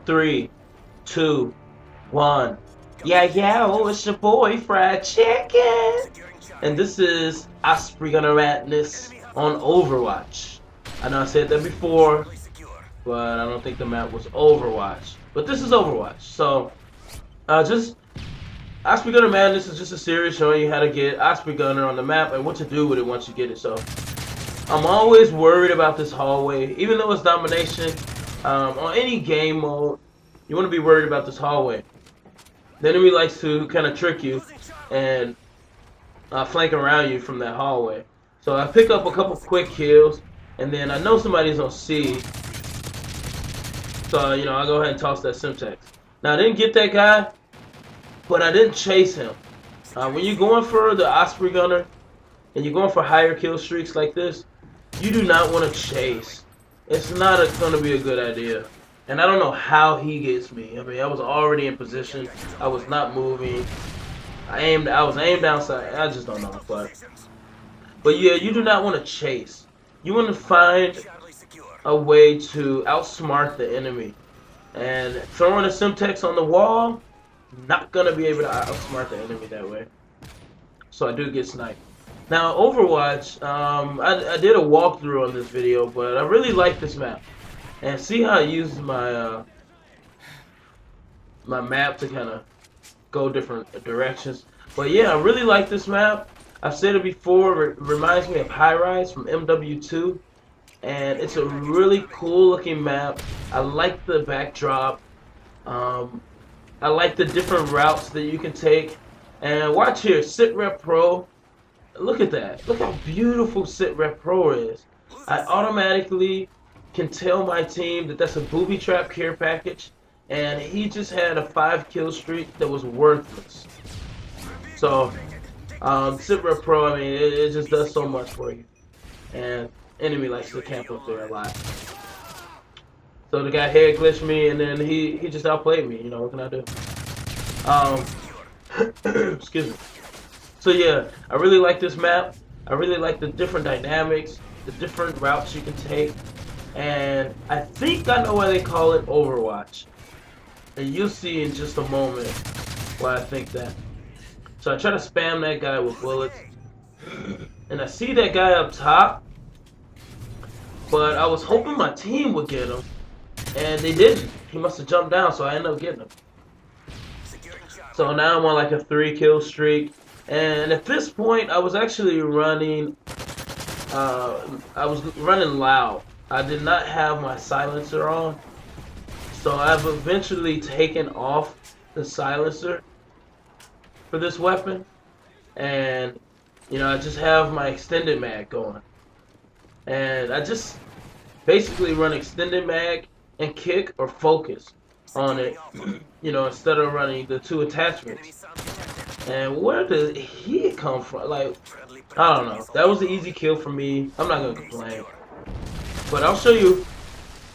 Three, two, one. Yeah, yeah, oh, it's your boy, Fried Chicken. And this is Osprey Gunner Madness on Overwatch. I know I said that before, but I don't think the map was Overwatch. But this is Overwatch. So, just Osprey Gunner Madness is just a series showing you how to get Osprey Gunner on the map and what to do with it once you get it. So, I'm always worried about this hallway, even though it's domination. On any game mode, you want to be worried about this hallway. The enemy likes to kind of trick you and flank around you from that hallway. So I pick up a couple quick kills, and then I know somebody's on C. So, I go ahead and toss that Simtex. Now, I didn't get that guy, but I didn't chase him. When you're going for the Osprey Gunner, and you're going for higher kill streaks like this, you do not want to chase. It's not going to be a good idea. And I don't know how he gets me. I mean, I was already in position. I was not moving. I was aimed outside. I just don't know. But yeah, you do not want to chase. You want to find a way to outsmart the enemy. And throwing a Simtex on the wall, not going to be able to outsmart the enemy that way. So I do get sniped. Now, Overwatch, I did a walkthrough on this video, but I really like this map. And see how I use my my map to kind of go different directions. But yeah, I really like this map. I've said it before, it reminds me of High Rise from MW2. And it's a really cool looking map. I like the backdrop. I like the different routes that you can take. And watch here, SitRep Pro. Look at that. Look how beautiful SitRep Pro is. I automatically can tell my team that that's a booby trap care package, and he just had a 5 kill streak that was worthless. So, SitRep Pro, I mean, it just does so much for you. And enemy likes to camp up there a lot. So the guy head glitched me, and then he just outplayed me. What can I do? Excuse me. So yeah, I really like this map. I really like the different dynamics, the different routes you can take. And I think I know why they call it Overwatch. And you'll see in just a moment why I think that. So I try to spam that guy with bullets. And I see that guy up top. But I was hoping my team would get him. And they didn't. He must have jumped down, so I ended up getting him. So now I'm on like a 3 kill streak. And at this point, I was actually running, loud. I did not have my silencer on. So I've eventually taken off the silencer for this weapon. And, I just have my extended mag going. And I just basically run extended mag and kick or focus on it, instead of running the 2 attachments. And where did he come from? Like, I don't know. That was an easy kill for me. I'm not gonna complain. But I'll show you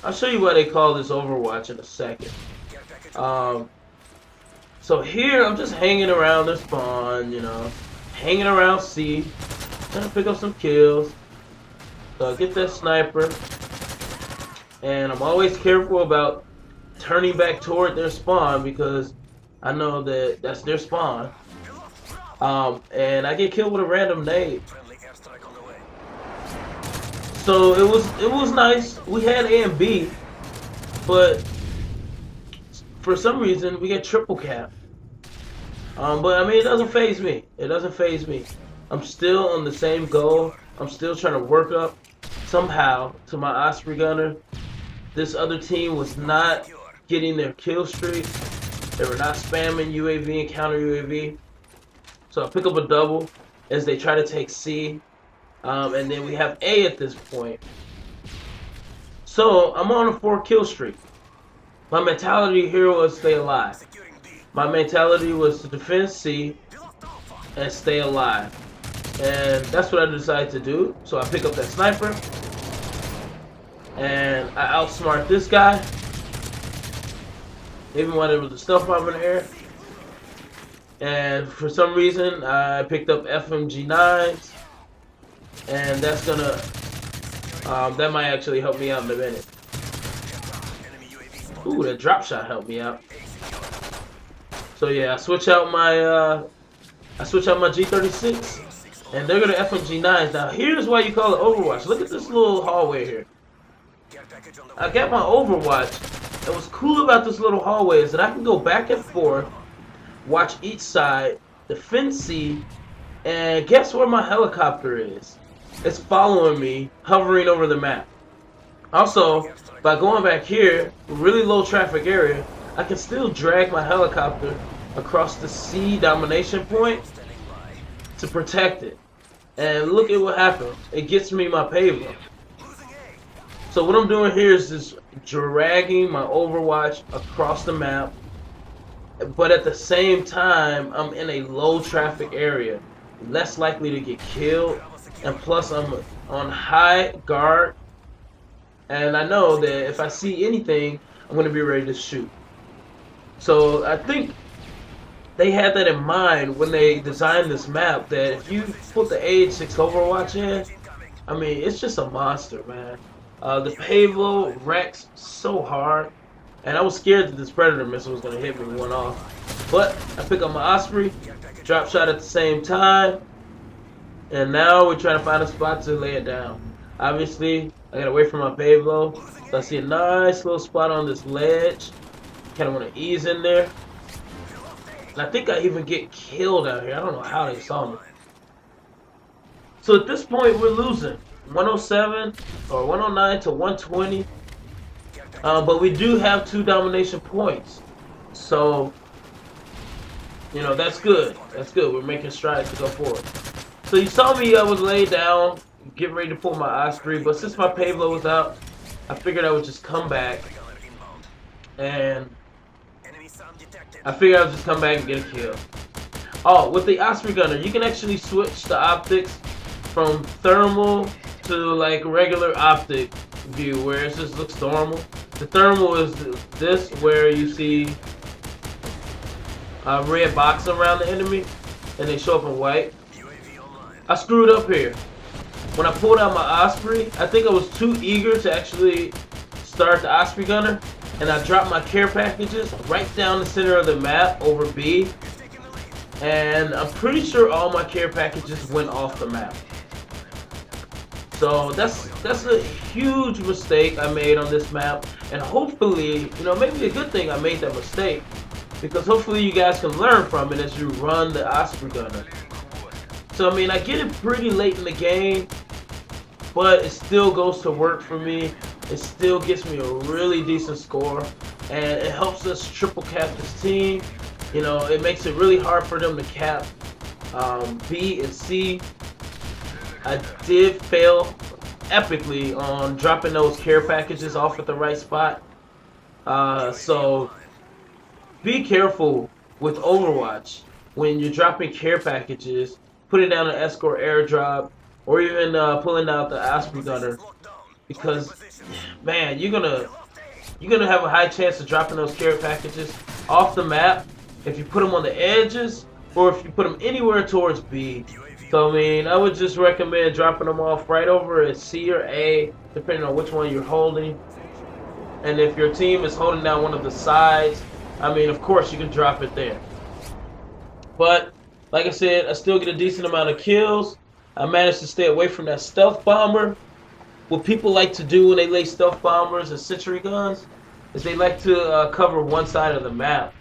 why they call this Overwatch in a second. So here I'm just hanging around the spawn, hanging around C, trying to pick up some kills. So I get that sniper, and I'm always careful about turning back toward their spawn because I know that that's their spawn. And I get killed with a random nade. So it was nice. We had A and B, but for some reason we get triple cap. But I mean, it doesn't faze me. It doesn't faze me. I'm still on the same goal. I'm still trying to work up somehow to my Osprey Gunner. This other team was not getting their kill streak. They were not spamming UAV and counter UAV. So I pick up a double as they try to take C. And then we have A at this point. So I'm on a 4 kill streak. My mentality here was stay alive. My mentality was to defend C and stay alive. And that's what I decided to do. So I pick up that sniper. And I outsmart this guy. Even when there was a stealth bomb in the air. And for some reason, I picked up FMG9s. And that's gonna, that might actually help me out in a minute. Ooh, that drop shot helped me out. So yeah, I switch out my G36, and they're gonna F on G9s. Now here's why you call it Overwatch. Look at this little hallway here. I got my Overwatch. And what's cool about this little hallway is that I can go back and forth, watch each side, defend C, and guess where my helicopter is? It's following me, hovering over the map. Also, by going back here, really low traffic area, I can still drag my helicopter across the C domination point to protect it. And look at what happened. It gets me my payload. So what I'm doing here is just dragging my Overwatch across the map, but at the same time, I'm in a low traffic area, less likely to get killed, and plus I'm on high guard, and I know that if I see anything, I'm going to be ready to shoot. So I think they had that in mind when they designed this map, that if you put the AH6 Overwatch in, I mean, it's just a monster, man. The payload wrecks so hard, and I was scared that this Predator missile was going to hit me one off. But I pick up my Osprey, drop shot at the same time, and now we're trying to find a spot to lay it down. Obviously, I got away from my payload, so I see a nice little spot on this ledge. Kind of want to ease in there. And I think I even get killed out here. I don't know how they saw me. So at this point, we're losing 107 or 109 to 120. But we do have 2 domination points. So, you know, that's good. That's good. We're making strides to go forward. So you saw me, I was laid down, getting ready to pull my Osprey. But since my payload was out, I figured I would just come back. And I figured I would just come back and get a kill. Oh, with the Osprey gunner, you can actually switch the optics from thermal to like regular optic view, where it just looks normal. The thermal is this, where you see a red box around the enemy, and they show up in white. I screwed up here. When I pulled out my Osprey, I think I was too eager to actually start the Osprey gunner, and I dropped my care packages right down the center of the map over B, and I'm pretty sure all my care packages went off the map. So that's a huge mistake I made on this map, and hopefully, you know, maybe a good thing I made that mistake, because hopefully you guys can learn from it as you run the Osprey gunner. So I mean, I get it pretty late in the game, but it still goes to work for me. It still gets me a really decent score, and it helps us triple cap this team. You know, it makes it really hard for them to cap B and C. I did fail epically on dropping those care packages off at the right spot. So be careful with Overwatch when you're dropping care packages, putting down an escort airdrop, or even pulling out the Osprey gunner, because man, you're gonna have a high chance of dropping those care packages off the map if you put them on the edges, or if you put them anywhere towards B. So I mean, I would just recommend dropping them off right over at C or A, depending on which one you're holding. And if your team is holding down one of the sides, I mean, of course you can drop it there. But like I said, I still get a decent amount of kills. I managed to stay away from that stealth bomber. What people like to do when they lay stealth bombers and sentry guns is they like to cover one side of the map.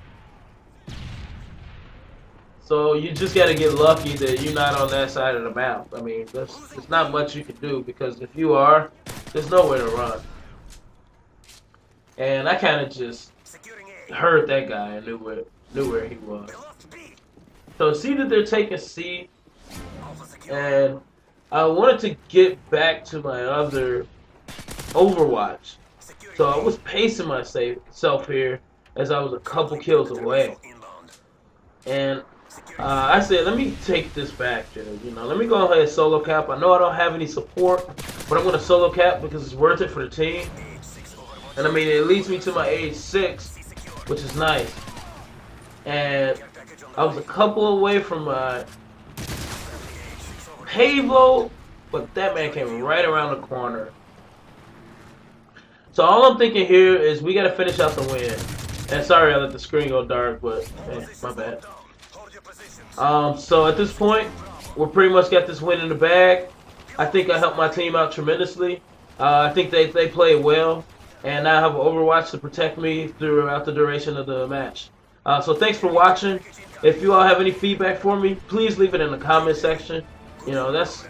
So you just got to get lucky that you're not on that side of the map. I mean, there's not much you can do, because if you are, there's nowhere to run. And I kind of just heard that guy and knew where he was. So see that they're taking C, and I wanted to get back to my other Overwatch. So I was pacing myself here as I was a couple kills away. And I said, let me take this back, dude. You know, let me go ahead and solo cap. I know I don't have any support, but I'm going to solo cap because it's worth it for the team. And I mean, it leads me to my age 6, which is nice. And I was a couple away from my payload, but that man came right around the corner. So all I'm thinking here is we gotta finish out the win. And sorry I let the screen go dark, but hey, my bad. So at this point, we're pretty much got this win in the bag. I think I helped my team out tremendously. I think they played well, and I have Overwatch to protect me throughout the duration of the match. So thanks for watching. If you all have any feedback for me, please leave it in the comment section. You know, that's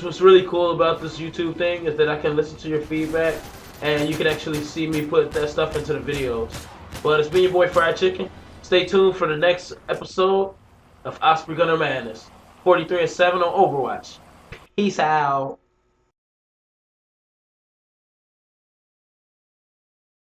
what's really cool about this YouTube thing, is that I can listen to your feedback, and you can actually see me put that stuff into the videos. But it's been your boy Fried Chicken. Stay tuned for the next episode of Osprey Gunner Madness. 43-7 on Overwatch. Peace out.